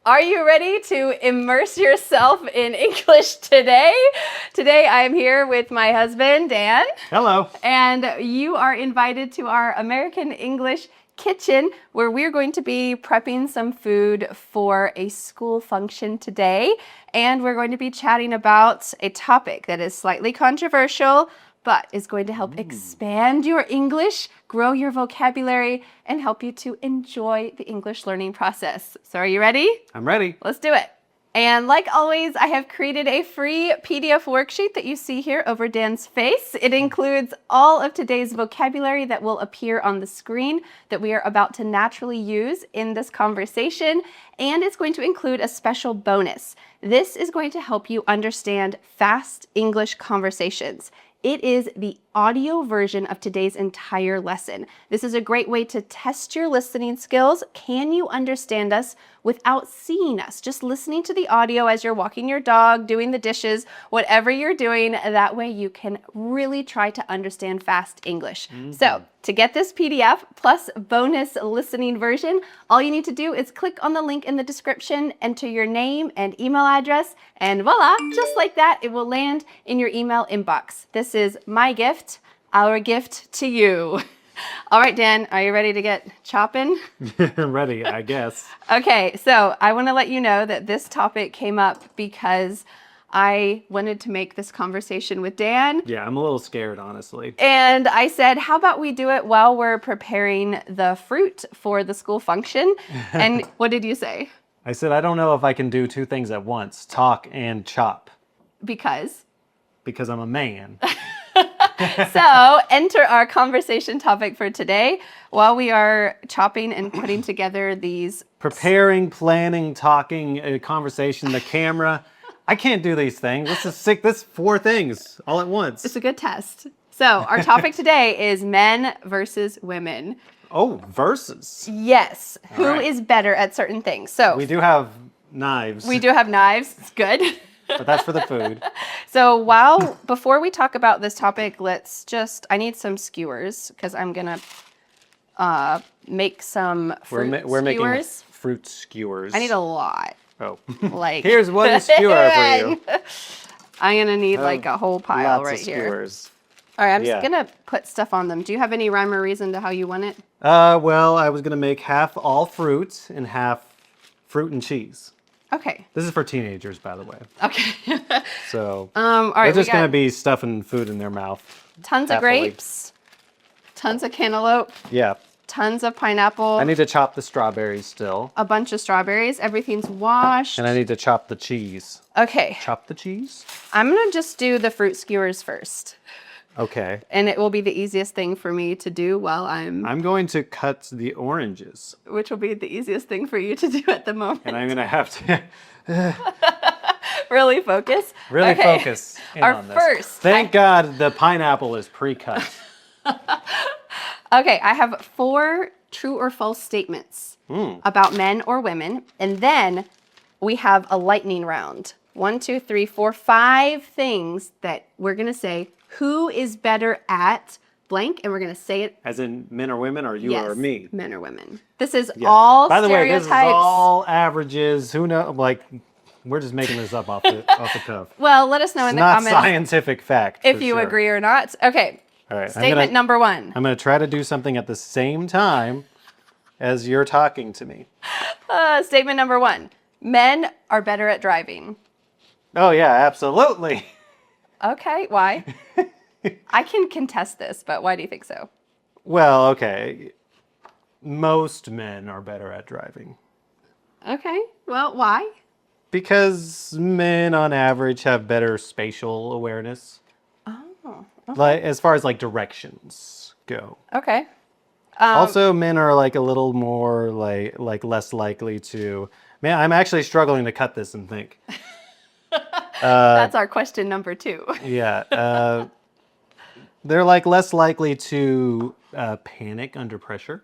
Are you ready to immerse yourself in English today? Today I am here with my husband, Dan. Hello. And you are invited to our American English kitchen where we're going to be prepping some food for a school function today. And we're going to be chatting about a topic that is slightly controversial, but is going to help expand your English, grow your vocabulary, and help you to enjoy the English learning process. So are you ready? I'm ready. Let's do it. And like always, I have created a free PDF worksheet that you see here over Dan's face. It includes all of today's vocabulary that will appear on the screen that we are about to naturally use in this conversation. And it's going to include a special bonus. This is going to help you understand fast English conversations. It is the audio version of today's entire lesson. This is a great way to test your listening skills. Can you understand us without seeing us? Just listening to the audio as you're walking your dog, doing the dishes, whatever you're doing. That way you can really try to understand fast English. So to get this PDF plus bonus listening version, all you need to do is click on the link in the description, enter your name and email address, and voila, just like that, it will land in your email inbox. This is my gift, our gift to you. All right, Dan, are you ready to get chopping? I'm ready, I guess. Okay, so I want to let you know that this topic came up because I wanted to make this conversation with Dan. Yeah, I'm a little scared, honestly. And I said, how about we do it while we're preparing the fruit for the school function? And what did you say? I said, I don't know if I can do two things at once, talk and chop, Because I'm a man. So enter our conversation topic for today while we are chopping and putting together these. Preparing, planning, talking, a conversation, the camera. I can't do these things. This is sick. This is 4 things all at once. It's a good test. So our topic today is men versus women. Oh, versus. Yes. Who right. is better at certain things? So We do have knives. we do have knives. It's good. But that's for the food. So before we talk about this topic, I need some skewers because I'm going to make some fruit We're making skewers. fruit skewers. I need a lot. Oh. Like Here's one skewer for you. I'm going to need like a whole pile Lots right of here. skewers. All right, I'm Yeah. just going to put stuff on them. Do you have any rhyme or reason to how you want it? Well, I was going to make half all fruit and half fruit and cheese. Okay. This is for teenagers, by the way. Okay. So All right, they're just we going to got be stuffing food in their mouth. tons of happily. grapes, tons of cantaloupe, Yeah. tons of pineapple, I need to chop the strawberries still. a bunch of strawberries. Everything's washed. And I need to chop the cheese. Okay. Chop the cheese? I'm going to just do the fruit skewers first. Okay. And it will be the easiest thing for me to do while I'm going to cut the oranges. which will be the easiest thing for you to do at the moment. And I'm going to have to Really focus. really Okay. focus in Our on this. first, Thank God the pineapple is pre-cut. Okay, I have 4 true or false statements about men or women. And then we have a lightning round. 1, 2, 3, 4, 5 things that we're going to say, who is better at blank? And we're going to say it. As in men or women, or you Yes, or me? men or women. This is Yeah. all By the way, stereotypes. this is all averages. Who knows? Like, we're just making this up off the cuff. Well, let us know in It's the not comments scientific fact. if for you sure. agree or not. Okay. All right. Statement number 1. I'm going to try to do something at the same time as you're talking to me. Statement number 1. Men are better at driving. Oh, yeah, absolutely. Okay, why? I can contest this, but why do you think so? Well, okay. Most men are better at driving. Okay, well, why? Because men, on average, have better spatial awareness. Oh, Like, as far as, like, directions go. okay. Also, men are like a little more like less likely to. Man, I'm actually struggling to cut this and think. That's our question number 2. Yeah, they're like less likely to panic under pressure.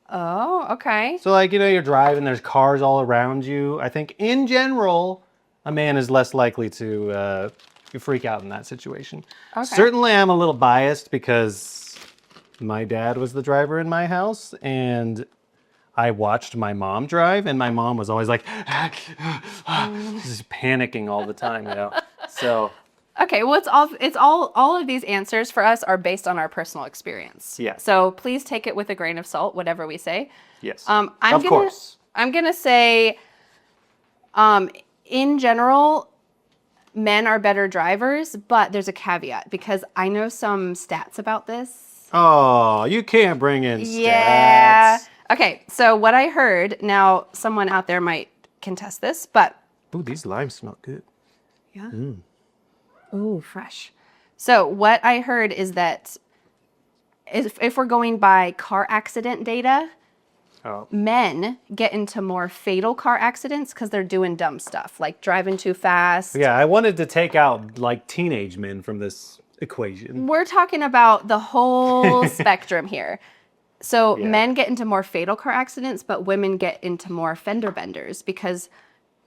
Oh, okay. So like you're driving, there's cars all around you. I think in general, a man is less likely to freak out in that situation. Okay. Certainly, I'm a little biased because my dad was the driver in my house, and I watched my mom drive, and my mom was always like, just panicking all the time, you know? So, Okay, well, all of these answers for us are based on our personal experience. Yeah. So please take it with a grain of salt, whatever we say. yes. Of course. I'm gonna say, in general, men are better drivers, but there's a caveat because I know some stats about this. Oh, you can't bring in stats. Yeah. Okay, so what I heard, now someone out there might contest this, but Ooh, these limes smell good. yeah. Ooh, fresh. So what I heard is that if we're going by car accident data, Oh. men get into more fatal car accidents because they're doing dumb stuff, like driving too fast. Yeah, I wanted to take out like teenage men from this equation. We're talking about the whole spectrum here. So Yeah. men get into more fatal car accidents, but women get into more fender benders because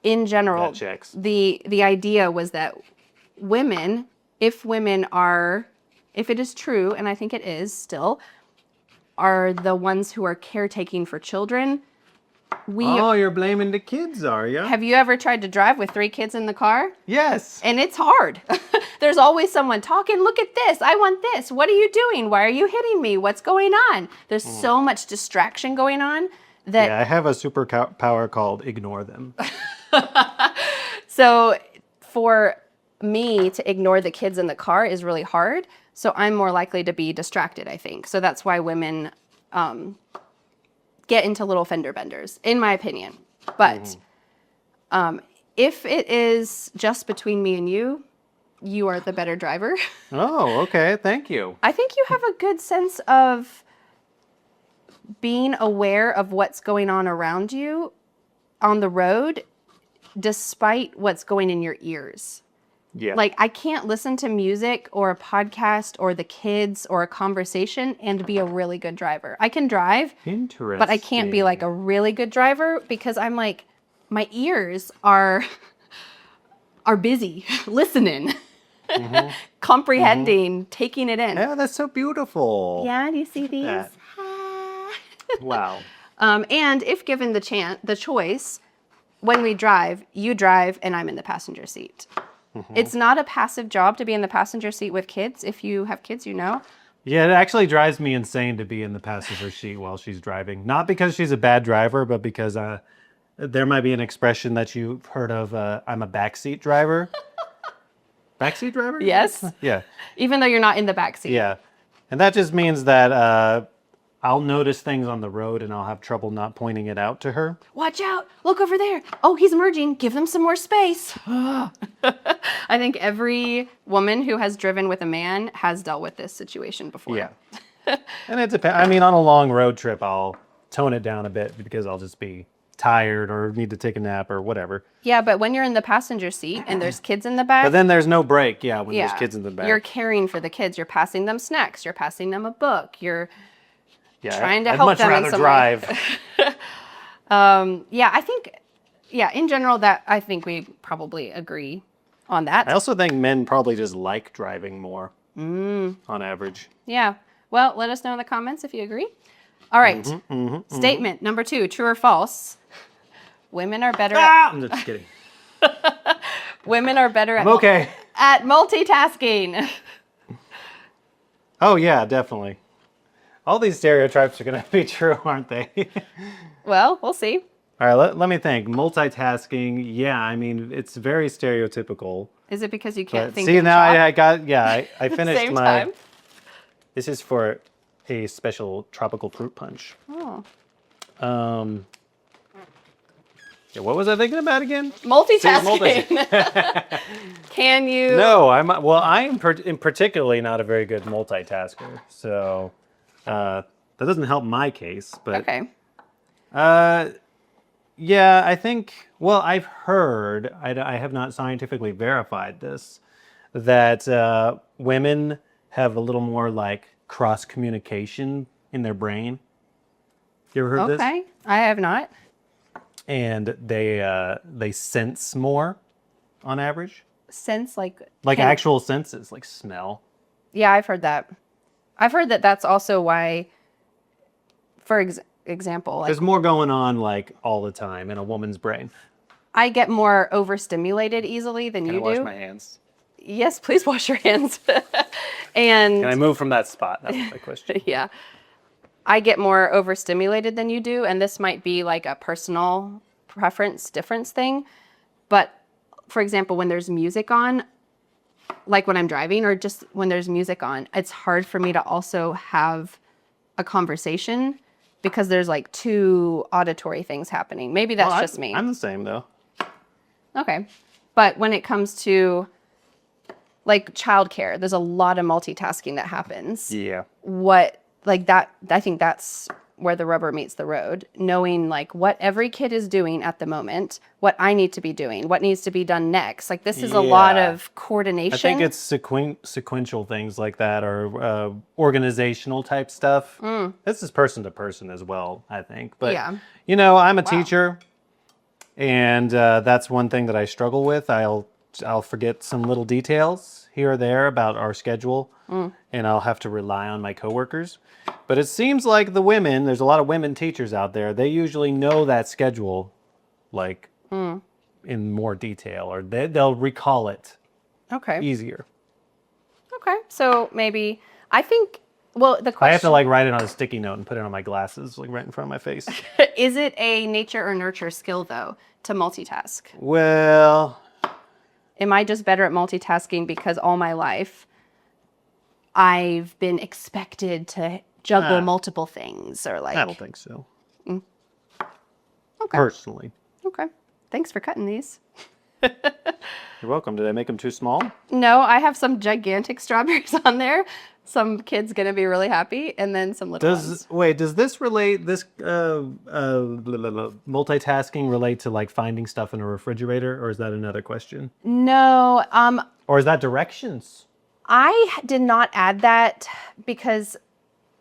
in general, That checks. the idea was that women, if it is true, and I think it is still, are the ones who are caretaking for children. Oh, you're blaming the kids, are you? Have you ever tried to drive with 3 kids in the car? Yes. And it's hard. There's always someone talking, look at this, I want this, what are you doing? Why are you hitting me? What's going on? There's so much distraction going on that... Yeah, I have a superpower called ignore them. So for me to ignore the kids in the car is really hard. So I'm more likely to be distracted, I think. So that's why women get into little fender benders, in my opinion. But if it is just between me and you are the better driver. Oh, okay. Thank you. I think you have a good sense of being aware of what's going on around you on the road, despite what's going in your ears. Yeah. Like, I can't listen to music or a podcast or the kids or a conversation and be a really good driver. I can drive, Interesting. but I can't be like a really good driver because I'm like, my ears are busy listening, comprehending, taking it in. Yeah, that's so beautiful. Yeah, do you see these? that. Wow. And if given the choice, when we drive, you drive and I'm in the passenger seat. It's not a passive job to be in the passenger seat with kids. If you have kids, you know. Yeah, it actually drives me insane to be in the passenger seat while she's driving. Not because she's a bad driver, but because there might be an expression that you've heard of, I'm a backseat driver. Backseat driver? Yes. Yeah. Even though you're not in the back seat. Yeah. And that just means that I'll notice things on the road and I'll have trouble not pointing it out to her. Watch out. Look over there. Oh, he's merging. Give them some more space. I think every woman who has driven with a man has dealt with this situation before. Yeah. And it depends. I mean, on a long road trip, I'll tone it down a bit because I'll just be tired or need to take a nap or whatever. Yeah, but when you're in the passenger seat and there's kids in the back. But then there's no break, when there's kids in the back. You're caring for the kids. You're passing them snacks. You're passing them a book. You're trying to I'd help much them in rather some drive. way. I think, in general, that I think we probably agree on that. I also think men probably just like driving more on average. Yeah. Well, let us know in the comments if you agree. All right. Statement number 2, true or false? Women are better I'm just kidding. women are better at, I'm okay. at multitasking. Oh, yeah, definitely. All these stereotypes are going to be true, aren't they? Well, we'll see. All right, let me think. Multitasking, yeah, I mean, it's very stereotypical. Is it because you can't But think see, and now talk? I finished Same my... time? This is for a special tropical fruit punch. Oh. Yeah, what was I thinking about again? Multitasking. Can you? No, I'm particularly not a very good multitasker. So that doesn't help my case. But Okay. yeah, I think. Well, I've heard. I have not scientifically verified this. That women have a little more like cross communication in their brain. You ever heard this? Okay. I have not. And they sense more on average. Sense like Actual senses, like smell. Yeah, I've heard that. I've heard that that's also why example. Like There's more going on like all the time in a woman's brain. I get more overstimulated easily than Can you I wash do. my hands? Yes, please wash your hands. And Can I move from that spot? That was my question. yeah, I get more overstimulated than you do, and this might be like a personal preference difference thing. But for example, when there's music on, like when I'm driving or just when there's music on, it's hard for me to also have a conversation because there's like two auditory things happening. Maybe that's just me. I'm the same though. Okay. But when it comes to like childcare, there's a lot of multitasking that happens. Yeah. Like that, I think that's where the rubber meets the road, knowing like what every kid is doing at the moment, what I need to be doing, what needs to be done next. Like this is a lot of coordination. I think it's sequential things like that, or organizational type stuff. This is person to person as well, I think. But Yeah. you know, I'm a teacher, and that's one thing that I struggle with. I'll forget some little details here or there about our schedule, and I'll have to rely on my coworkers. But it seems like there's a lot of women teachers out there. They usually know that schedule, like in more detail, or they'll recall it Okay. easier. Okay. So maybe I think, well, the question I have to like write it on a sticky note and put it on my glasses, like right in front of my face. is it a nature or nurture skill though to multitask? Well, Am I just better at multitasking because all my life I've been expected to juggle multiple things or like I don't think so. Okay. Personally. Okay. Thanks for cutting these. You're welcome. Did I make them too small? No, I have some gigantic strawberries on there. Some kid's gonna be really happy, and then some little ones. Does this multitasking relate to like finding stuff in a refrigerator, or is that another question? No, Or is that directions? I did not add that because,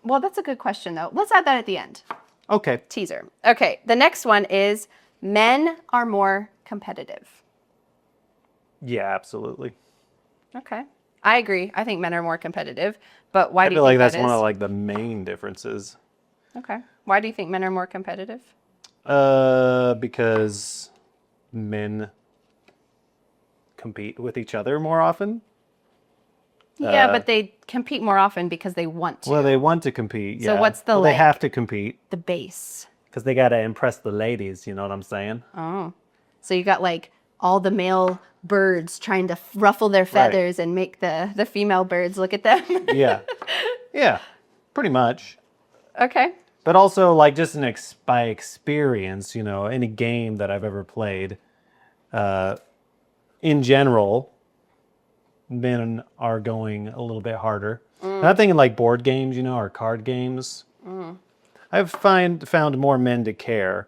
well, that's a good question though. Let's add that at the end. Okay. Teaser. Okay, the next one is men are more competitive. Yeah, absolutely. Okay. I agree. I think men are more competitive, but why I do feel you like think that's that is? one of like the main differences. Okay. Why do you think men are more competitive? Because men compete with each other more often. Yeah, but they compete more often because they want to. Well, they want to compete. So yeah. what's the Well, they like- have to compete the base. because they got to impress the ladies. You know what I'm saying? Oh. So you got like all the male birds trying to ruffle their feathers and make the female birds look at them. Yeah. Yeah. Pretty much. Okay. But also, like, just by experience, you know, any game that I've ever played, in general, men are going a little bit harder. And I'm thinking like board games, you know, or card games. I've found more men to care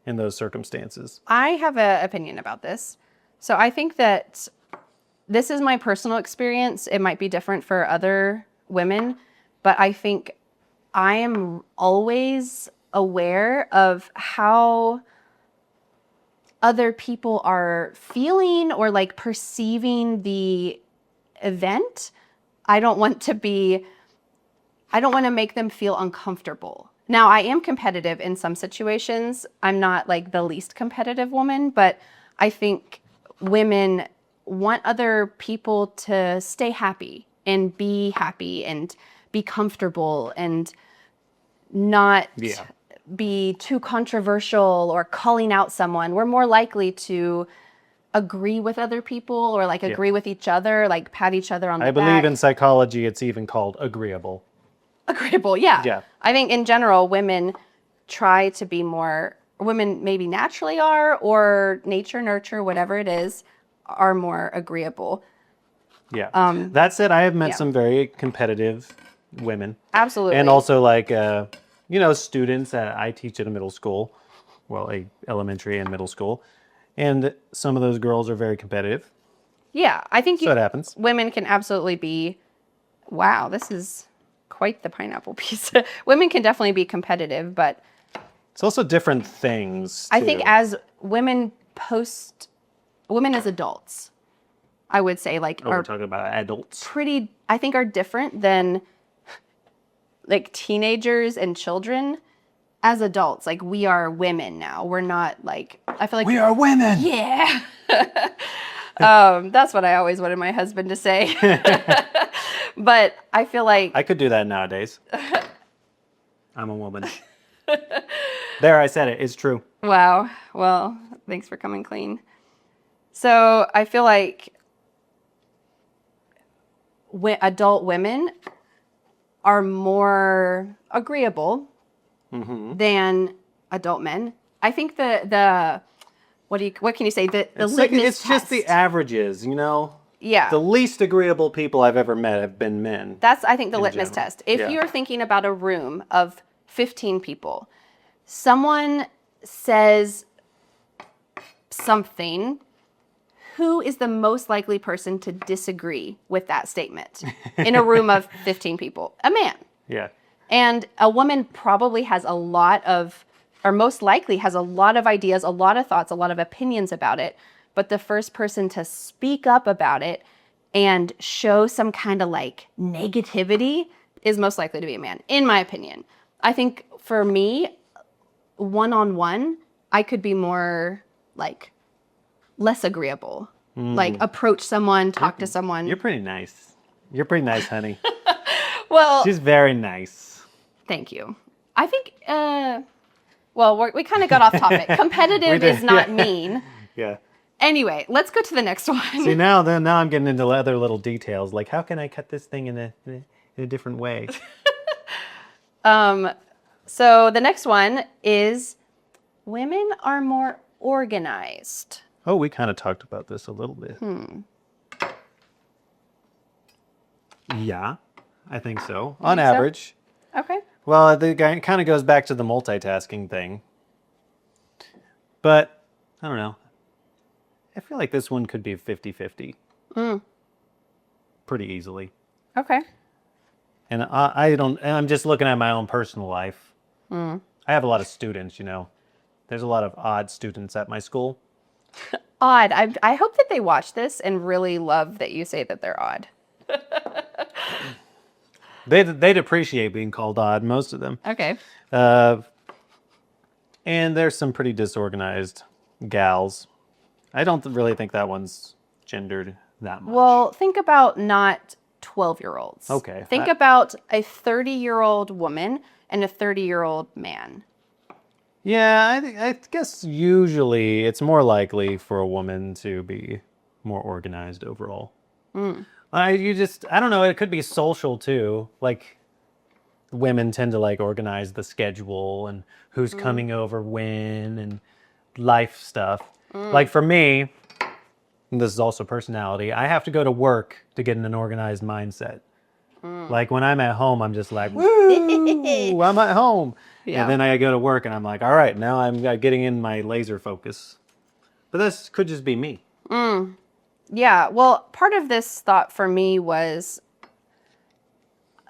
in those circumstances. I have an opinion about this. So I think that this is my personal experience. It might be different for other women, but I think I am always aware of how other people are feeling or like perceiving the event. I don't want to make them feel uncomfortable. Now, I am competitive in some situations. I'm not like the least competitive woman, but I think women want other people to stay happy and be comfortable and not be too controversial or calling out someone. We're more likely to agree with other people or like agree with each other, like pat each other on the back. I believe in psychology, it's even called agreeable. Agreeable, yeah. Yeah. I think in general, women try to be more, women maybe naturally are, or nature, nurture, whatever it is, are more agreeable. Yeah. That said, I have met some very competitive women. Absolutely. And also like, you know, students I teach at a middle school, well, a elementary and middle school. And some of those girls are very competitive. Yeah, I think So it happens. women can absolutely be, wow, this is quite the pineapple piece. Women can definitely be competitive, but It's also different things, I think too. as women as adults, I would say like We're are talking about adults. are different than like teenagers and children as adults, like we are women now. We're not like, I feel like We are women. yeah. That's what I always wanted my husband to say. But I feel like I could do that nowadays. I'm a woman. There, I said it. It's true. wow. Well, thanks for coming clean. So I feel like adult women are more agreeable than adult men. I think the what can you say? The litmus It's just the test. averages, you know? Yeah. The least agreeable people I've ever met have been men. That's, I think, the litmus general. test. If Yeah. you're thinking about a room of 15 people, someone says something, who is the most likely person to disagree with that statement in a room of 15 people? A man. Yeah. And a woman probably has a lot of, or most likely has a lot of ideas, a lot of thoughts, a lot of opinions about it. But the first person to speak up about it and show some kind of like negativity is most likely to be a man, in my opinion. I think for me, one-on-one, I could be more like less agreeable. Like approach someone, talk to someone. You're pretty nice. You're pretty nice, honey. Well, She's very nice. thank you. I think, well, we kind of got off topic. Competitive did, is not yeah. mean. Yeah. Anyway, let's go to the next one. See, now I'm getting into other little details, like how can I cut this thing in a different way? So the next one is women are more organized. Oh, we kind of talked about this a little bit. Yeah, I think so. On think so? average. Okay. Well, it kind of goes back to the multitasking thing. But, I don't know. I feel like this one could be 50-50. Pretty easily. Okay. And I'm just looking at my own personal life. I have a lot of students, you know. There's a lot of odd students at my school. Odd. I hope that they watch this and really love that you say that they're odd. They'd appreciate being called odd, most of them. Okay. And there's some pretty disorganized gals. I don't really think that one's gendered that much. Well, think about not 12-year-olds. Okay. Think about a 30-year-old woman and a 30-year-old man. Yeah, I guess usually it's more likely for a woman to be more organized overall. I don't know, it could be social too. Like women tend to like organize the schedule and who's coming over when and life stuff. Like for me, and this is also personality, I have to go to work to get in an organized mindset. Like when I'm at home, I'm just like, woo, I'm at home. Yeah. And then I go to work and I'm like, all right, now I'm getting in my laser focus. But this could just be me. Yeah, well, part of this thought for me was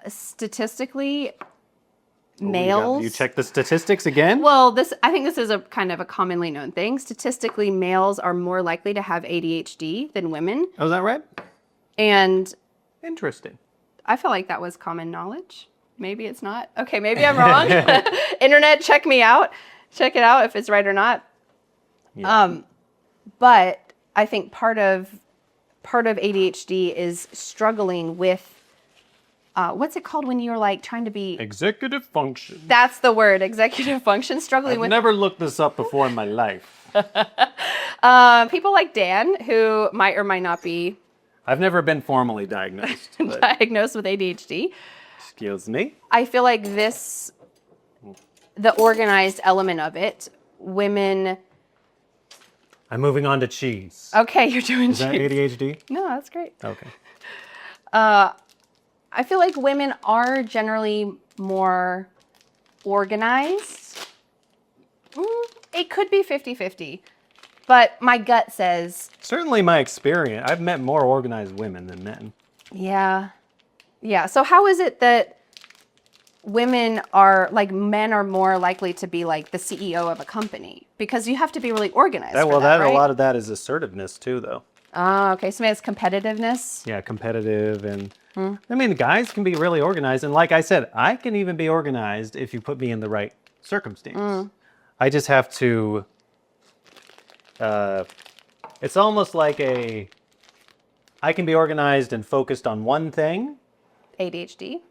statistically, males. You check the statistics again? Well, I think this is a kind of a commonly known thing. Statistically, males are more likely to have ADHD than women. Oh, is that right? And Interesting. I feel like that was common knowledge. Maybe it's not. Okay, maybe I'm wrong. Internet, check me out. Check it out if it's right or not. Yeah. But I think part of ADHD is struggling with what's it called when you're like trying to be Executive function. That's the word, executive function, struggling I've with never looked this up before in my life. people like Dan who might or might not be I've never been formally diagnosed. But diagnosed with ADHD. excuse me. I feel like the organized element of it, women. I'm moving on to cheese. Okay, you're doing Is that cheese. ADHD? No, that's great. Okay. I feel like women are generally more organized. It could be 50-50, but my gut says, Certainly my experience. I've met more organized women than men. yeah. Yeah, so how is it that men are more likely to be like the CEO of a company? Because you have to be really organized for that, right? A lot of that is assertiveness too, though. Oh, okay, so maybe it's competitiveness. Yeah, competitive and I mean, guys can be really organized, and like I said, I can even be organized if you put me in the right circumstance. I just have to. It's almost like I can be organized and focused on one thing, ADHD.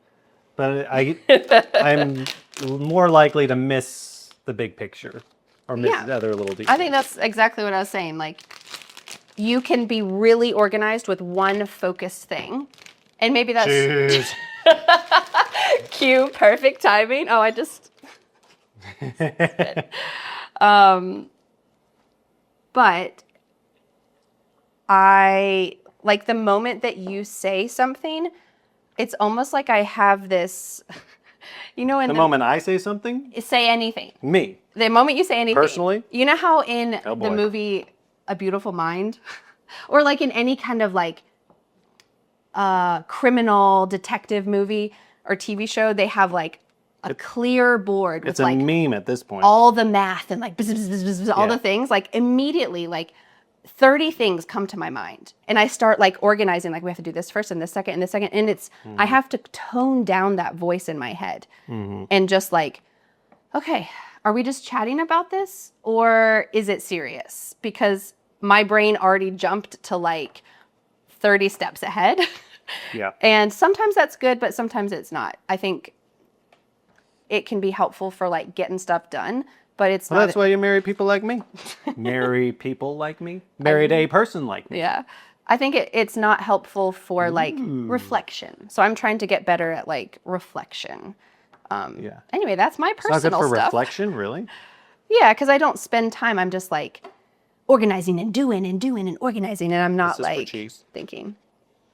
but I'm more likely to miss the big picture or miss the other little details. I think that's exactly what I was saying. Like, you can be really organized with one focused thing, and maybe that's Jeez. cue perfect timing. Oh, I just. But I like the moment that you say something, it's almost like I have this, in The moment I say something? say anything. Me. The moment you say anything. Personally? You know how in Oh, the boy. movie A Beautiful Mind, or like in any kind of like criminal detective movie or TV show, they have like a clear board with It's a like meme at this point. all the math and like bzz, bzz, bzz, bzz, all Yeah. the things. Like immediately, like 30 things come to my mind, and I start like organizing. Like we have to do this first, and this second, and this second, and it's I have to tone down that voice in my head, and just like, okay, are we just chatting about this, or is it serious? Because my brain already jumped to like 30 steps ahead. Yeah. And sometimes that's good, but sometimes it's not. I think it can be helpful for like getting stuff done, but it's Well, not. that's why you marry people like me. Marry people like me. Married a person like me. Yeah. I think it's not helpful for like reflection. So I'm trying to get better at like reflection. Yeah. Anyway, that's my It's not good personal for stuff. reflection, really? Yeah, because I don't spend time. I'm just like organizing and doing and organizing, and I'm not This is for like cheese. thinking.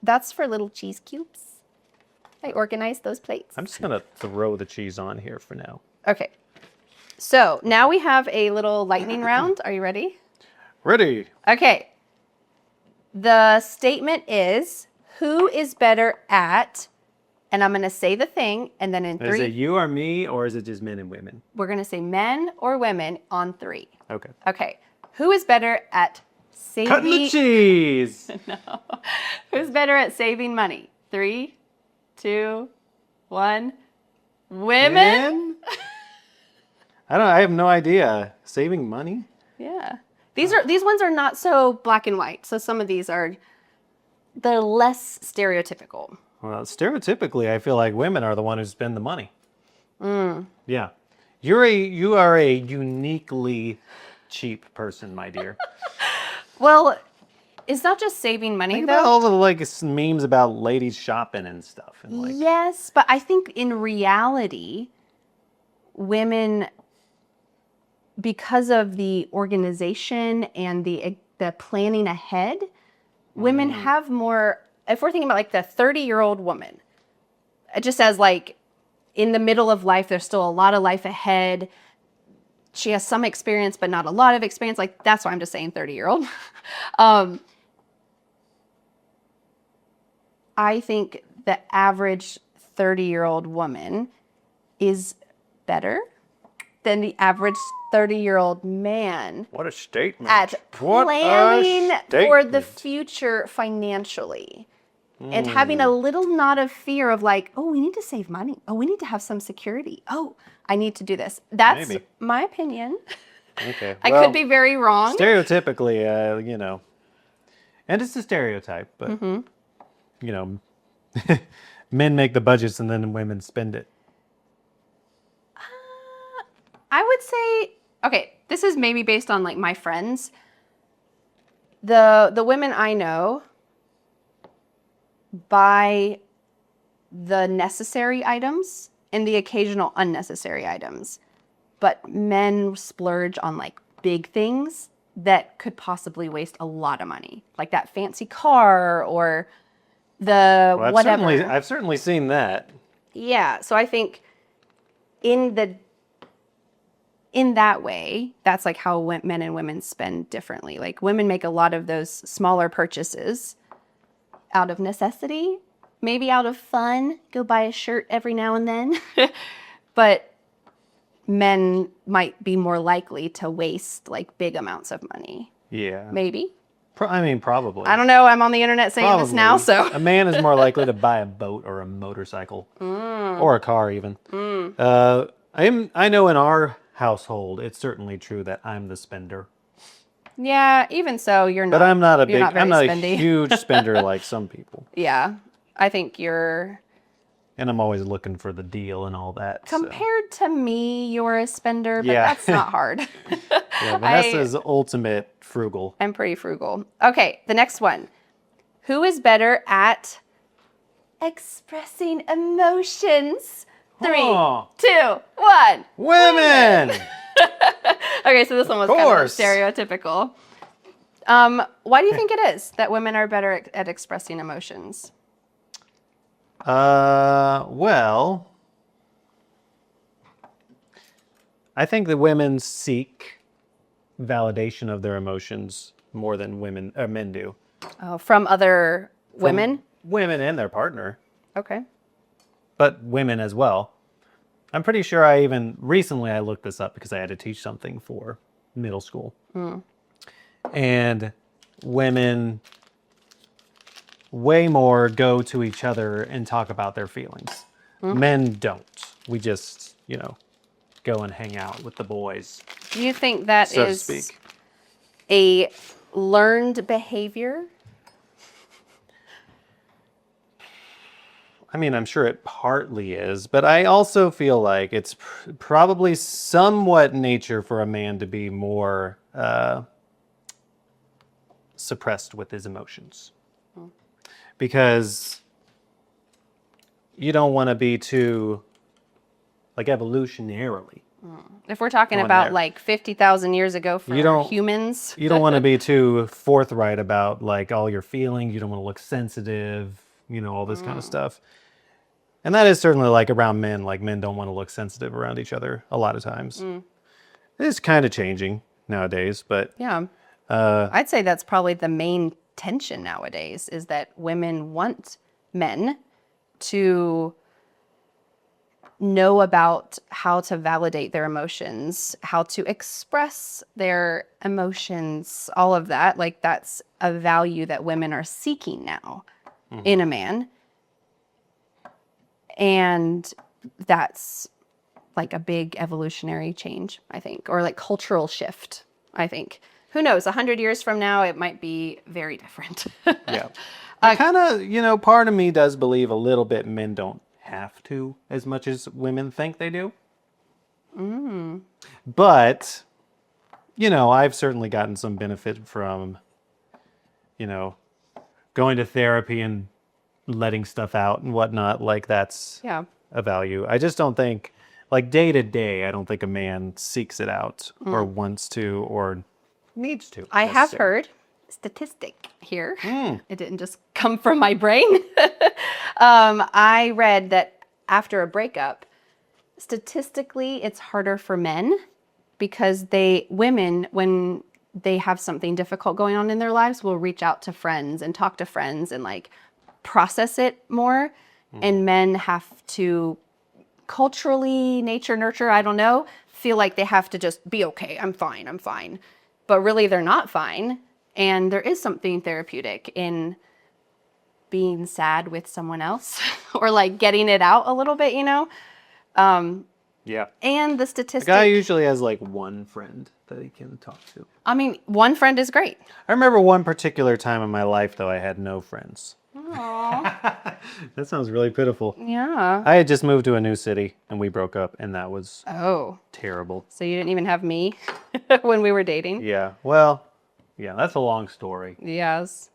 That's for little cheese cubes. I organize those plates. I'm just going to throw the cheese on here for now. Okay. So now we have a little lightning round. Are you ready? Ready? Okay. The statement is, who is better at, and I'm going to say the thing, and then in Is three, it you or me, or is it just men and women? we're going to say men or women on three. Okay. Okay. Who is better at saving? Cutting the cheese! Who's better at saving money? 3, 2, 1. Women? Men? I have no idea. Saving money? Yeah. These ones are not so black and white. So some of these they're less stereotypical. Well, stereotypically, I feel like women are the one who spend the money. Yeah. You are a uniquely cheap person, my dear. Well, it's not just saving money Think about though. all the like memes about ladies shopping and stuff. And like, Yes, but I think in reality, women, because of the organization and the planning ahead, women have more. If we're thinking about like the 30-year-old woman, just as like in the middle of life, there's still a lot of life ahead. She has some experience, but not a lot of experience. Like that's why I'm just saying 30-year-old. I think the average 30-year-old woman is better than the average 30-year-old man what a statement. at What a planning for the statement. future financially. And having a little nod of fear of like, oh, we need to save money. Oh, we need to have some security. Oh, I need to do this. That's Maybe. my opinion. Okay. I well, could be very wrong. Stereotypically, and it's a stereotype, but, men make the budgets and then women spend it. I would say, okay, this is maybe based on like my friends. The women I know buy the necessary items and the occasional unnecessary items. But men splurge on like big things that could possibly waste a lot of money. Like that fancy car or the Well, whatever. I've certainly seen that. Yeah, so I think in that way, that's like how men and women spend differently. Like women make a lot of those smaller purchases out of necessity, maybe out of fun, go buy a shirt every now and then. But men might be more likely to waste like big amounts of money. Yeah. Maybe. Probably. I don't know. I'm on the internet saying this now, so. A man is more likely to buy a boat or a motorcycle or a car even. I know in our household, it's certainly true that I'm the spender. Yeah, even so, you're not. But I'm not you're not very I'm not a spendy. huge spender like some people. Yeah, I think you're. And I'm always looking for the deal and all that. So. Compared to me, you're a spender, but Yeah. that's not hard. Yeah, Vanessa's ultimate frugal. I'm pretty frugal. Okay, the next one. Who is better at expressing emotions? 3, Oh. 2, 1. Women! Okay, so this one was kind of stereotypical. Why do you think it is that women are better at expressing emotions? Well, I think that women seek validation of their emotions more than men do. Oh, from other women? Women and their partner, Okay. but women as well. I'm pretty sure recently I looked this up because I had to teach something for middle school. And women way more go to each other and talk about their feelings. Men don't. We just, go and hang out with the boys, Do you think that so to is speak. a learned behavior? I mean, I'm sure it partly is, but I also feel like it's probably somewhat nature for a man to be more suppressed with his emotions. Because you don't want to be too, evolutionarily. If we're talking Going about there. like 50,000 years ago for humans. You don't want to be too forthright about all your feelings. You don't want to look sensitive, all this kind of stuff. And that is certainly around men. Men don't want to look sensitive around each other a lot of times. It is kind of changing nowadays, but Yeah. I'd say that's probably the main tension nowadays is that women want men to know about how to validate their emotions, how to express their emotions, all of that. That's a value that women are seeking now in a man. And that's a big evolutionary change, I think, or cultural shift, I think. Who knows? 100 years from now, it might be very different. yeah. I kind of, part of me does believe a little bit men don't have to as much as women think they do. But, I've certainly gotten some benefit from, going to therapy and letting stuff out and whatnot. That's Yeah. a value. I just don't think, day to day, I don't think a man seeks it out or wants to or needs to. I have heard statistic here. It didn't just come from my brain. I read that after a breakup, statistically, it's harder for men because women, when they have something difficult going on in their lives, will reach out to friends and talk to friends and process it more. And men have to culturally, nature, nurture, I don't know, feel like they have to just be okay. I'm fine. But really they're not fine. And there is something therapeutic in being sad with someone else or getting it out a little bit, Yeah. And the The statistic. guy usually has one friend that he can talk to. I mean, one friend is great. I remember one particular time in my life, though, I had no friends. Aww. That sounds really pitiful. Yeah. I had just moved to a new city and we broke up, and that was Oh, terrible. so you didn't even have me when we were dating? Yeah. Well, yeah, that's a long story. Yes.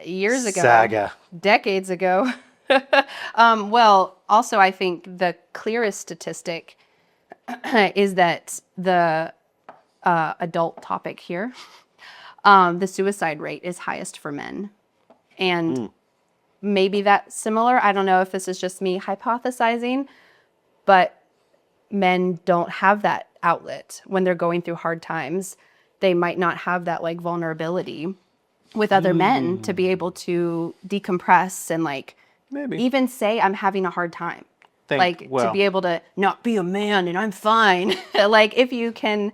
Years ago. Saga. Decades ago. Well, also, I think the clearest statistic is that the adult topic here, the suicide rate is highest for men. And maybe that's similar. I don't know if this is just me hypothesizing, but men don't have that outlet when they're going through hard times. They might not have that vulnerability with other men to be able to decompress and Maybe. even say I'm having a hard time. To be able to not be a man and I'm fine. If you can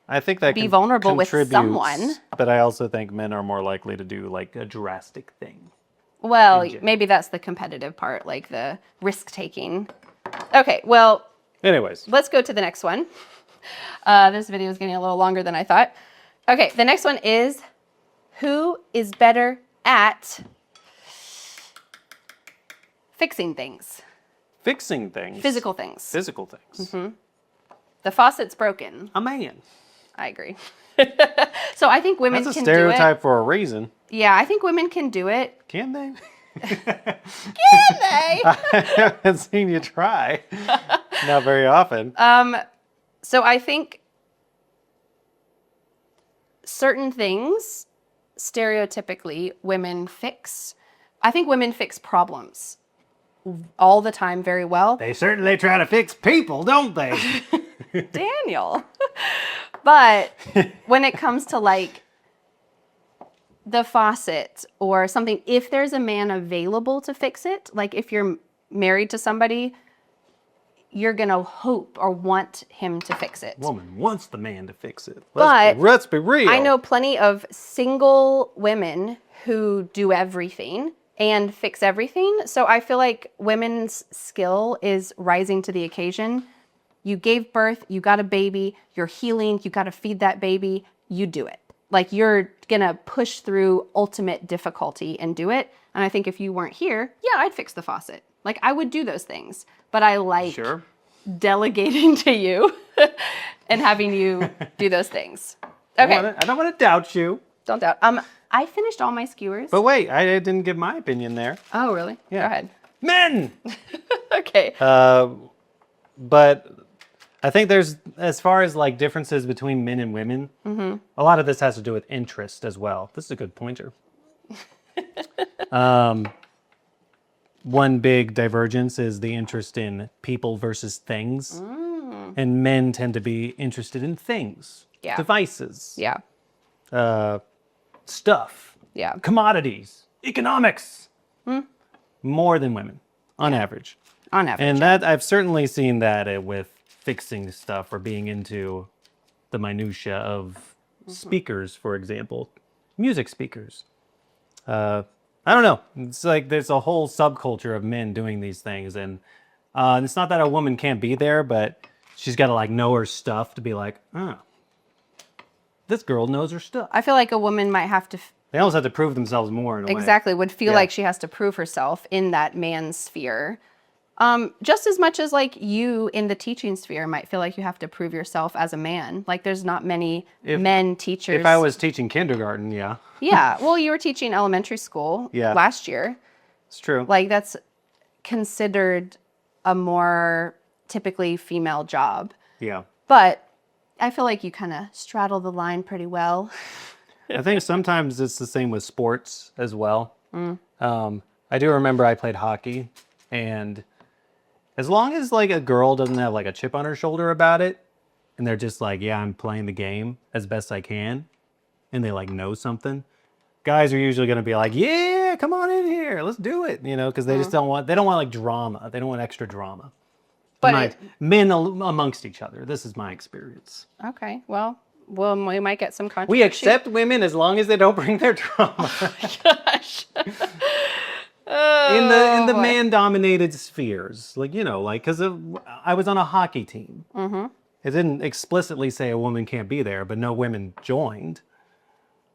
I think that be vulnerable with contributes, someone. But I also think men are more likely to do a drastic thing. Well, maybe that's the competitive part, the risk taking. Okay, well, Anyways. let's go to the next one. This video is getting a little longer than I thought. Okay, the next one is, who is better at fixing things? Fixing things. Physical things. Physical things. The faucet's broken. A man. I agree. So I think women That's a can stereotype do for a reason. it. Yeah, I think women can do it. Can they? Can they? I haven't seen you try. Not very often. So I think certain things, stereotypically, women fix. I think women fix problems all the time very well. They certainly try to fix people, don't they? Daniel. But when it comes to like the faucet or something, if there's a man available to fix it, like if you're married to somebody, you're going to hope or want him to fix it. Woman wants the man to fix it. But Let's be real. I know plenty of single women who do everything and fix everything. So I feel like women's skill is rising to the occasion. You gave birth, you got a baby, you're healing, you got to feed that baby, you do it. Like you're going to push through ultimate difficulty and do it. And I think if you weren't here, yeah, I'd fix the faucet. Like I would do those things, but I like delegating to you and having you do those things. Okay. I don't want to doubt you. Don't doubt. I finished all my skewers. But wait, I didn't give my opinion there. Oh, really? Yeah. Go ahead. Men! Okay. But I think there's, as far as like differences between men and women, a lot of this has to do with interest as well. This is a good pointer. One big divergence is the interest in people versus things. And men tend to be interested in things, devices, stuff, commodities, economics, more than women on average. On average. And that I've certainly seen that with fixing stuff or being into the minutia of speakers, for example, music speakers. I don't know. It's like there's a whole subculture of men doing these things, and it's not that a woman can't be there, but she's got to like know her stuff to be like, oh, this girl knows her stuff. I feel like a woman might have to They almost have to prove themselves more in a way. exactly would feel like she has to prove herself in that man's sphere. Just as much as like you in the teaching sphere might feel like you have to prove yourself as a man. Like there's not many men teachers. If I was teaching kindergarten, yeah. Yeah. Well, you were teaching elementary school last year. It's true. Like that's considered a more typically female job. Yeah. But I feel like you kind of straddle the line pretty well. I think sometimes it's the same with sports as well. I do remember I played hockey, and as long as like a girl doesn't have like a chip on her shoulder about it, and they're just like, yeah, I'm playing the game as best I can, and they like know something, guys are usually going to be like, yeah, come on in here, let's do it, you know, because they just don't want like drama. They don't want extra drama. But men amongst each other. This is my experience. okay, well, we might get some controversy. We accept women as long as they don't bring their drama. Gosh. in the man-dominated spheres, like, you know, like, because I was on a hockey team. It didn't explicitly say a woman can't be there, but no women joined.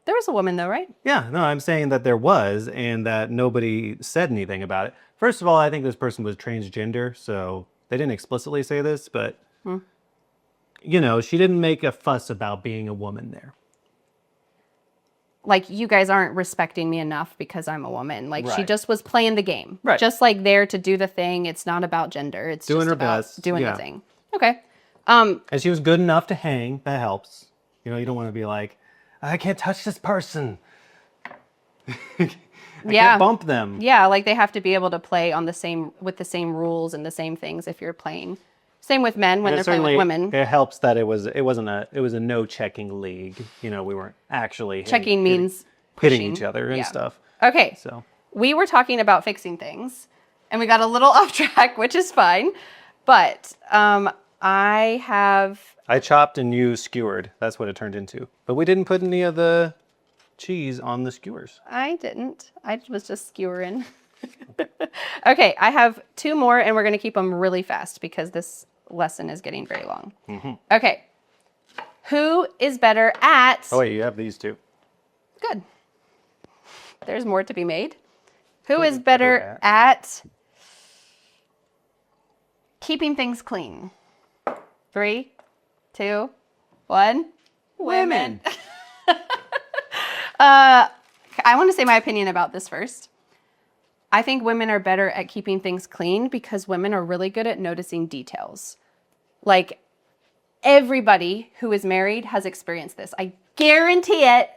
There was a woman though, right? Yeah, no, I'm saying that there was, and that nobody said anything about it. First of all, I think this person was transgender, so they didn't explicitly say this, but you know, she didn't make a fuss about being a woman there. Like, you guys aren't respecting me enough because I'm a woman. Like, she Right. just was playing the game. Right. Just like there to do the thing. It's not about gender. It's Doing just her about best, doing yeah. the thing. Okay. And she was good enough to hang. That helps. You know, you don't want to be like, I can't touch this person. I can't bump them. Yeah, like they have to be able to play on with the same rules and the same things if you're playing. Same with men when they're playing with women. It helps that it was a no checking league. You know, we weren't actually Checking means hitting pushing. each other and Yeah. stuff. Okay. So We were talking about fixing things and we got a little off track, which is fine. But I chopped and you skewered. That's what it turned into. But we didn't put any of the cheese on the skewers. I didn't. I was just skewering. Okay, I have two more and we're going to keep them really fast because this lesson is getting very long. Okay. Who is better at... Oh, wait, you have these two. Good. There's more to be made. Who is better at keeping things clean? 3, 2, 1. Women. I want to say my opinion about this first. I think women are better at keeping things clean because women are really good at noticing details. Like, everybody who is married has experienced this. I guarantee it,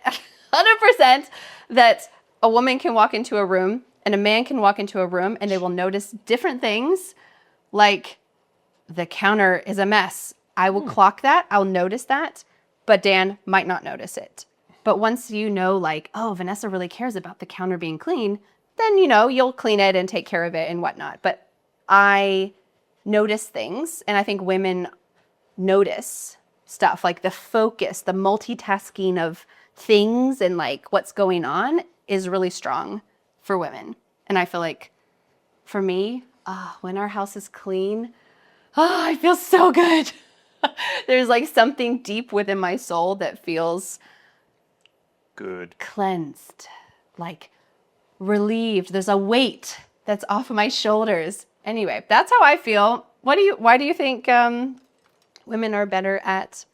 100%, that a woman can walk into a room and a man can walk into a room and they will notice different things, like the counter is a mess. I will clock that, I'll notice that, but Dan might not notice it. But once you know, like, oh, Vanessa really cares about the counter being clean, then, you know, you'll clean it and take care of it and whatnot. But I notice things, and I think women notice stuff, like the focus, the multitasking of things and like what's going on is really strong for women. And I feel like for me, when our house is clean, I feel so good. There's like something deep within my soul that feels good, cleansed, like relieved. There's a weight that's off of my shoulders. Anyway, that's how I feel. Why do you think women are better at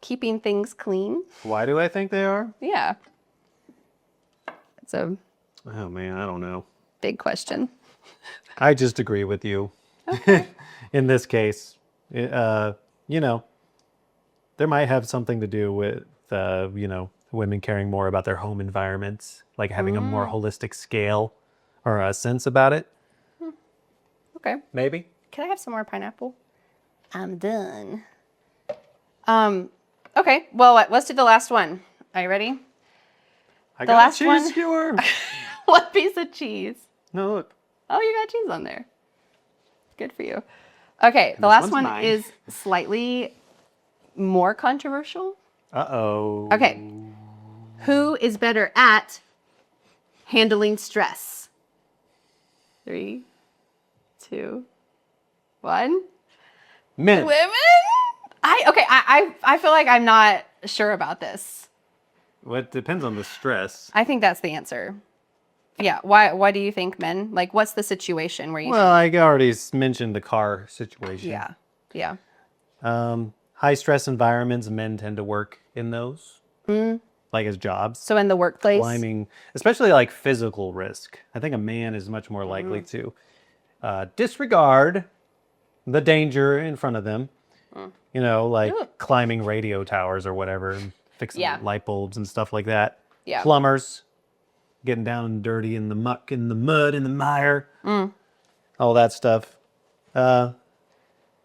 keeping things clean? Why do I think they are? Yeah. It's a Oh man, I don't know. big question. I just agree with you. Okay. In this case, you know, there might have something to do with, you know, women caring more about their home environments, like having a more holistic scale or a sense about it. Okay. Maybe. Can I have some more pineapple? I'm done. Okay. Well, let's do the last one. Are you ready? I The got last a cheese one- skewer. What piece of cheese? No, look. Oh, you got cheese on there. Good for you. Okay, the last one's one mine. is slightly more controversial. Uh-oh. Okay. Who is better at handling stress? 3, 2, 1. Men. Women? I feel like I'm not sure about this. Well, it depends on the stress. I think that's the answer. Yeah. Why do you think men? Like, what's the situation where you Well, I already mentioned the car situation. Yeah. Yeah. High stress environments, men tend to work in those, like as jobs. So in the workplace? Climbing, especially like physical risk. I think a man is much more likely to disregard the danger in front of them. You know, like climbing radio towers or whatever, and fixing light bulbs and stuff like that. Yeah. Plumbers, getting down and dirty in the muck, in the mud, in the mire, all that stuff,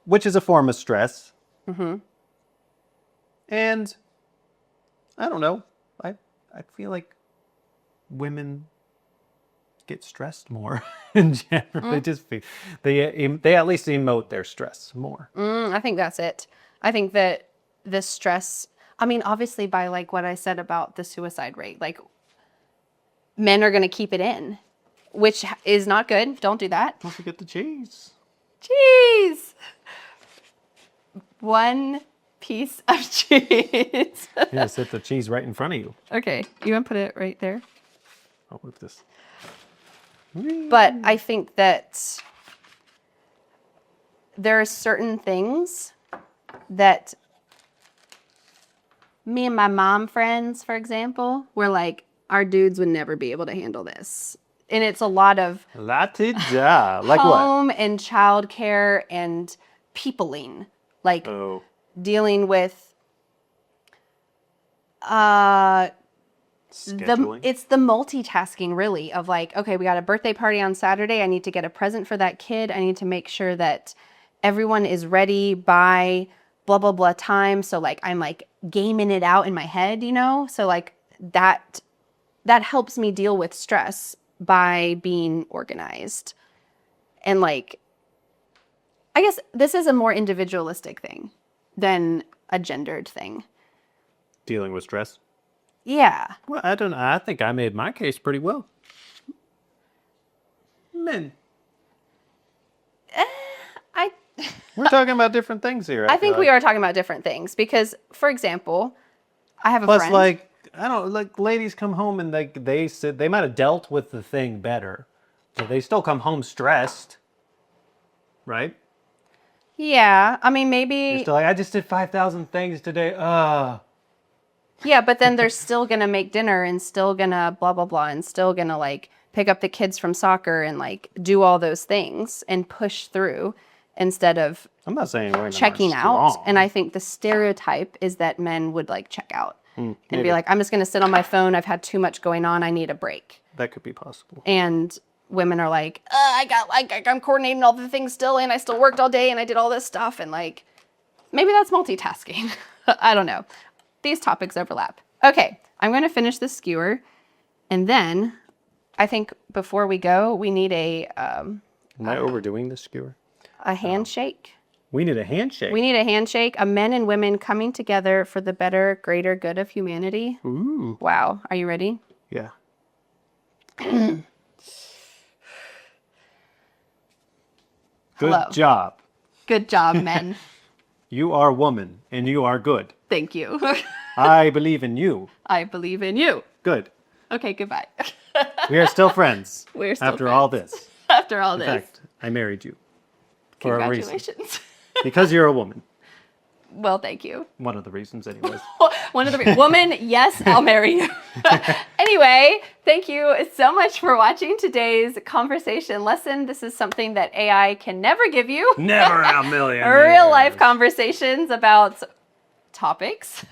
which is a form of stress. And I don't know, I feel like women get stressed more in general. They just feel, they at least emote their stress more. I think that's it. I think that the stress, I mean, obviously by like what I said about the suicide rate, like men are going to keep it in, which is not good. Don't do that. Don't forget the cheese. Cheese. One piece of cheese. Yeah, set the cheese right in front of you. Okay. You want to put it right there? I'll move this. But I think that there are certain things that me and my mom friends, for example, were like, our dudes would never be able to handle this. And it's a lot of La-ti-da. Like what? home and childcare and peopling, like dealing with Scheduling. it's the multitasking really of like, okay, we got a birthday party on Saturday. I need to get a present for that kid. I need to make sure that everyone is ready by blah, blah, blah time. So like, I'm like gaming it out in my head, you know? So like that helps me deal with stress by being organized. And like, I guess this is a more individualistic thing than a gendered thing. Dealing with stress. Yeah. Well, I don't know. I think I made my case pretty well. Men. We're talking about different things here. I think we are talking about different things because, for example, I have a Plus, friend. like, I don't like ladies come home and like they might have dealt with the thing better, but they still come home stressed, right? Yeah, I mean, You're maybe. still like, I just did 5,000 things today. Yeah, but then they're still gonna make dinner and still gonna blah blah blah and still gonna like pick up the kids from soccer and like do all those things and push through instead of I'm not saying women checking are out. strong. And I think the stereotype is that men would like check out and maybe. be like, I'm just gonna sit on my phone. I've had too much going on. I need a break. That could be possible. And women are like, I'm coordinating all the things still, and I still worked all day, and I did all this stuff, and like, maybe that's multitasking. I don't know. These topics overlap. Okay, I'm going to finish this skewer, and then I think before we go, we need Am I overdoing this skewer? a handshake. We need a handshake. We need a handshake, a men and women coming together for the better, greater good of humanity. Ooh. Wow, are you ready? Yeah. Good Hello. job. Good job, men. You are a woman and you are good. Thank you. I believe in you. I believe in you. Good. Okay, goodbye. We are still friends. We're still after all friends. this. After all In this. fact, I married you for a reason. Congratulations. Because you're a woman. Well, thank you. One of the reasons, anyways. One of the woman, yes, I'll marry you. Anyway, thank you so much for watching today's conversation lesson. This is something that AI can never give you. Never in a million Real life years. conversations about topics.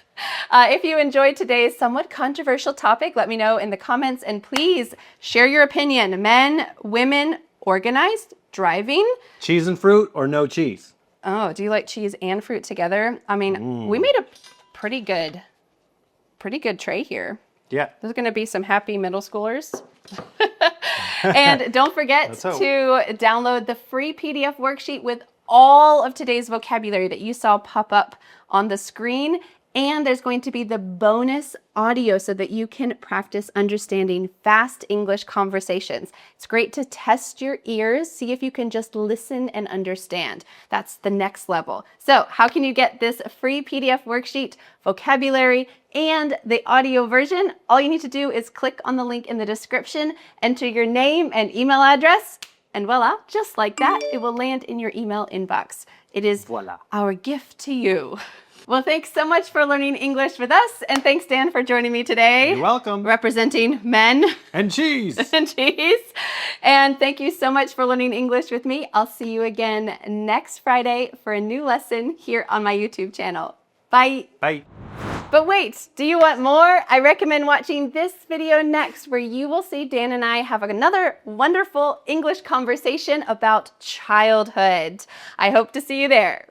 If you enjoyed today's somewhat controversial topic, let me know in the comments, and please share your opinion. Men, women, organized, driving. Cheese and fruit or no cheese? Oh, do you like cheese and fruit together? I mean, we made a pretty good tray here. Yeah. There's going to be some happy middle schoolers. And don't forget Let's hope. to download the free PDF worksheet with all of today's vocabulary that you saw pop up on the screen. And there's going to be the bonus audio so that you can practice understanding fast English conversations. It's great to test your ears, see if you can just listen and understand. That's the next level. So how can you get this free PDF worksheet, vocabulary, and the audio version? All you need to do is click on the link in the description, enter your name and email address, and voila, just like that, it will land in your email inbox. It is Voila. our gift to you. Well, thanks so much for learning English with us. And thanks, Dan, for joining me today. You're welcome. Representing men And cheese. and cheese. And thank you so much for learning English with me. I'll see you again next Friday for a new lesson here on my YouTube channel. Bye. Bye. But wait, do you want more? I recommend watching this video next, where you will see Dan and I have another wonderful English conversation about childhood. I hope to see you there.